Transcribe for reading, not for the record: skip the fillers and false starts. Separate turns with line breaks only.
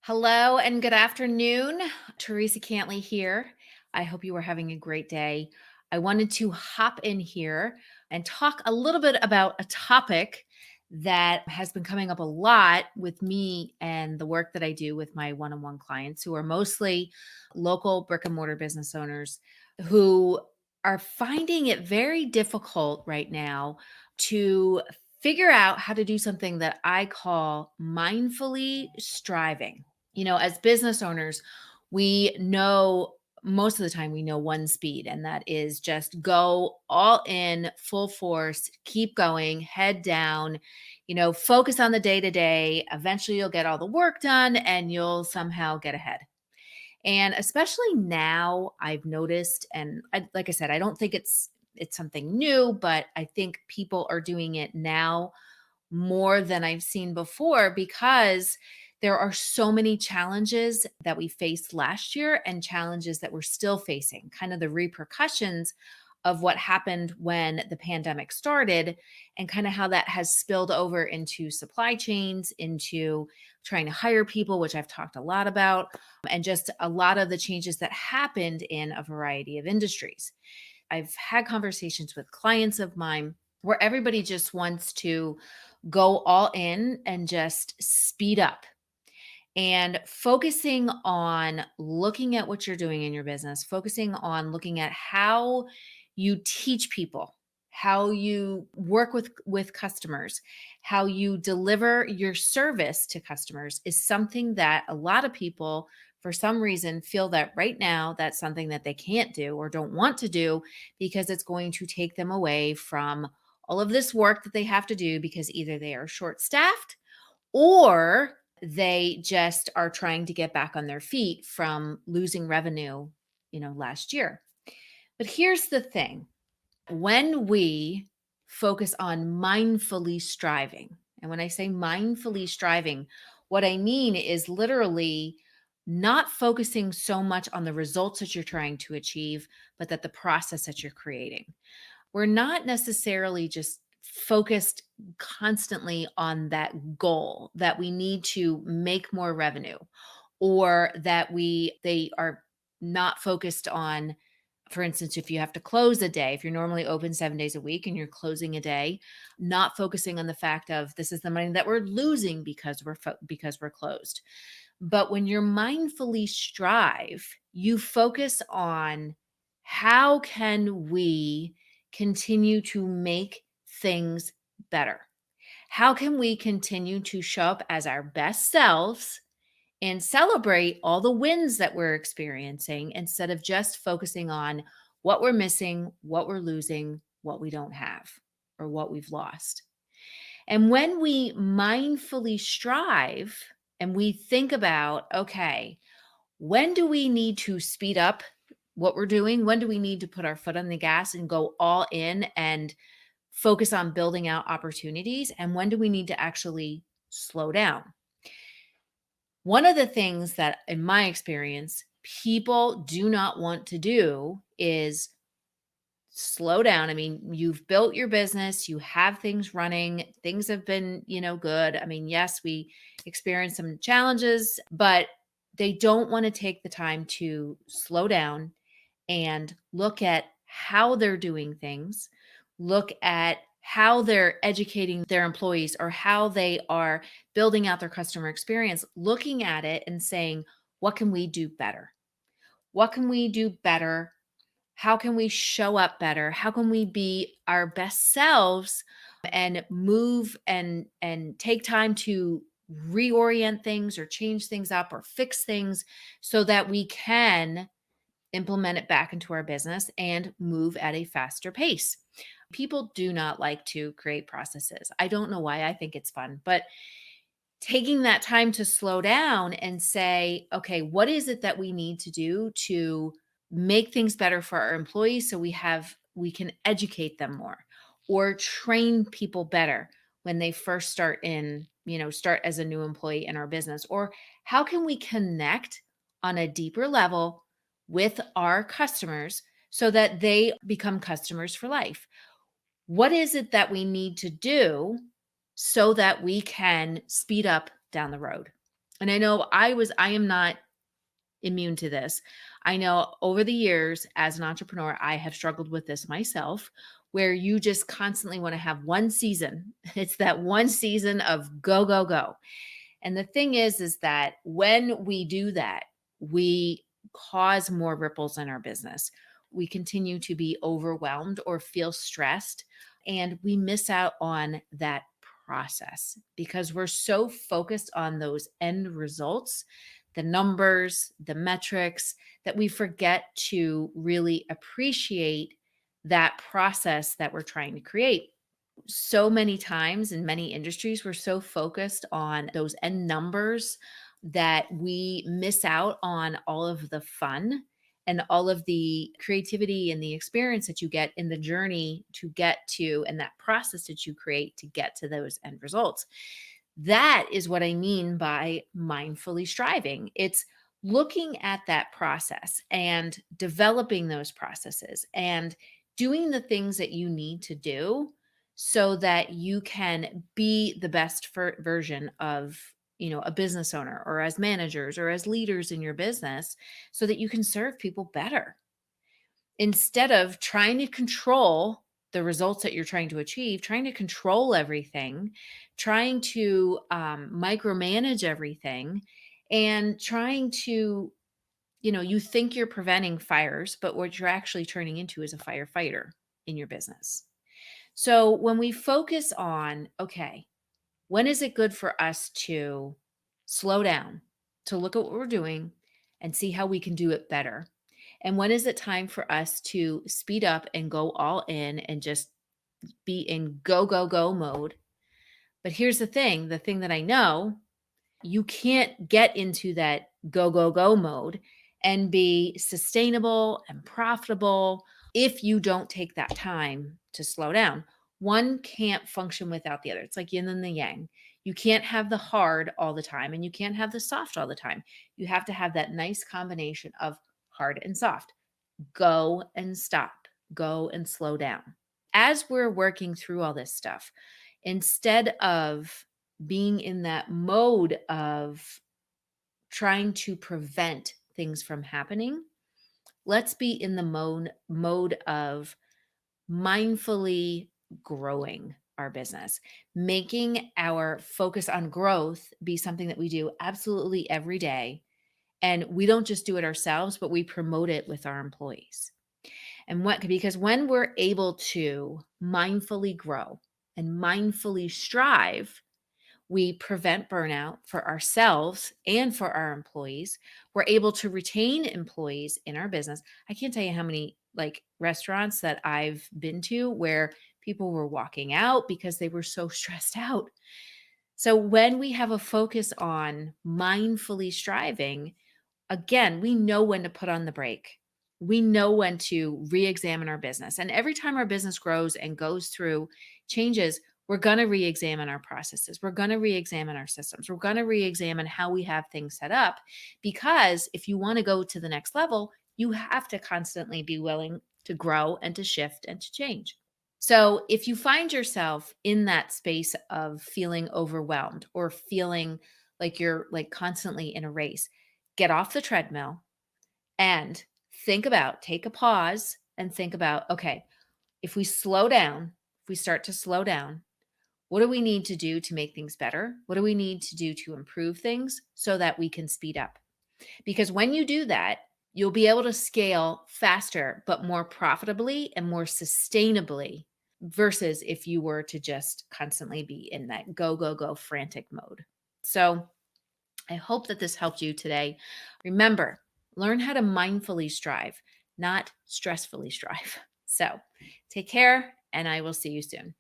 Hello and good afternoon. Teresa Cantley here. I hope you are having a great day. I wanted to hop in here and talk a little bit about a topic that has been coming up a lot with me and the work that I do with my one on one clients who are mostly local brick and mortar business owners who are finding it very difficult right now to figure out how to do something that I call mindfully striving. As business owners, we know most of the time we know one speed, and that is just go all in, full force, keep going, head down, focus on the day to day. Eventually, you'll get all the work done and you'll somehow get ahead. And especially now, I've noticed, and like I said, I don't think it's something new, but I think people are doing it now more than I've seen before because there are so many challenges that we faced last year and challenges that we're still facing, kind of the repercussions of what happened when the pandemic started and kind of how that has spilled over into supply chains, into trying to hire people, which I've talked a lot about, and just a lot of the changes that happened in a variety of industries. I've had conversations with clients of mine where everybody just wants to go all in and just speed up and focusing on looking at what you're doing in your business, focusing on looking at how you teach people, how you work with customers, how you deliver your service to customers is something that a lot of people for some reason feel that right now that's something that they can't do or don't want to do because it's going to take them away from all of this work that they have to do because either they are short staffed or they just are trying to get back on their feet from losing revenue, last year. But here's the thing. When we focus on mindfully striving, and when I say mindfully striving, what I mean is literally not focusing so much on the results that you're trying to achieve, but that the process that you're creating. We're not necessarily just focused constantly on that goal that we need to make more revenue or that they are not focused on, for instance, if you have to close a day, if you're normally open 7 days a week and you're closing a day, not focusing on the fact of this is the money that we're losing because we're closed. But when you're mindfully strive, you focus on how can we continue to make things better? How can we continue to show up as our best selves and celebrate all the wins that we're experiencing instead of just focusing on what we're missing, what we're losing, what we don't have, or what we've lost? And when we mindfully strive and we think about, okay, when do we need to speed up what we're doing? When do we need to put our foot on the gas and go all in and focus on building out opportunities? And when do we need to actually slow down? One of the things that, in my experience, people do not want to do is slow down. I mean, you've built your business, you have things running, things have been, good. I mean, yes, we experienced some challenges, but they don't want to take the time to slow down and look at how they're doing things, look at how they're educating their employees or how they are building out their customer experience, looking at it and saying, what can we do better? What can we do better? How can we show up better? How can we be our best selves and move and take time to reorient things or change things up or fix things so that we can implement it back into our business and move at a faster pace? People do not like to create processes. I don't know why. I think it's fun, but taking that time to slow down and say, okay, what is it that we need to do to make things better for our employees so we can educate them more or train people better when they first start as a new employee in our business? Or how can we connect on a deeper level with our customers so that they become customers for life? What is it that we need to do so that we can speed up down the road? And I am not immune to this. I know over the years as an entrepreneur, I have struggled with this myself, where you just constantly want to have one season. It's that one season of go, go, go. And the thing is that when we do that, we cause more ripples in our business. We continue to be overwhelmed or feel stressed, and we miss out on that process because we're so focused on those end results, the numbers, the metrics, that we forget to really appreciate that process that we're trying to create. So many times in many industries, we're so focused on those end numbers that we miss out on all of the fun and all of the creativity and the experience that you get in the journey to get to, and that process that you create to get to those end results. That is what I mean by mindfully striving. It's looking at that process and developing those processes and doing the things that you need to do so that you can be the best version of, a business owner, or as managers or as leaders in your business, so that you can serve people better instead of trying to control the results that you're trying to achieve, trying to control everything, trying to micromanage everything, and trying to, you think you're preventing fires, but what you're actually turning into is a firefighter in your business. So when we focus on, okay, when is it good for us to slow down, to look at what we're doing and see how we can do it better? And when is it time for us to speed up and go all in and just be in go, go, go mode? But here's the thing that I know, you can't get into that go, go, go mode and be sustainable and profitable if you don't take that time to slow down. One can't function without the other. It's like yin and the yang. You can't have the hard all the time and you can't have the soft all the time. You have to have that nice combination of hard and soft. Go and stop, go and slow down. As we're working through all this stuff, instead of being in that mode of trying to prevent things from happening, let's be in the mode of mindfully growing our business, making our focus on growth be something that we do absolutely every day. And we don't just do it ourselves, but we promote it with our employees. And because when we're able to mindfully grow and mindfully strive, we prevent burnout for ourselves and for our employees. We're able to retain employees in our business. I can't tell you how many like restaurants that I've been to where people were walking out because they were so stressed out. So when we have a focus on mindfully striving, again, we know when to put on the brake. We know when to re-examine our business. And every time our business grows and goes through changes, we're going to re-examine our processes. We're going to re-examine our systems. We're going to re-examine how we have things set up. Because if you want to go to the next level, you have to constantly be willing to grow and to shift and to change. So if you find yourself in that space of feeling overwhelmed or feeling like you're like constantly in a race, get off the treadmill and take a pause and think about, okay, if we slow down, if we start to slow down, what do we need to do to make things better? What do we need to do to improve things so that we can speed up? Because when you do that, you'll be able to scale faster, but more profitably and more sustainably versus if you were to just constantly be in that go, go, go frantic mode. So I hope that this helped you today. Remember, learn how to mindfully strive, not stressfully strive. So take care, and I will see you soon.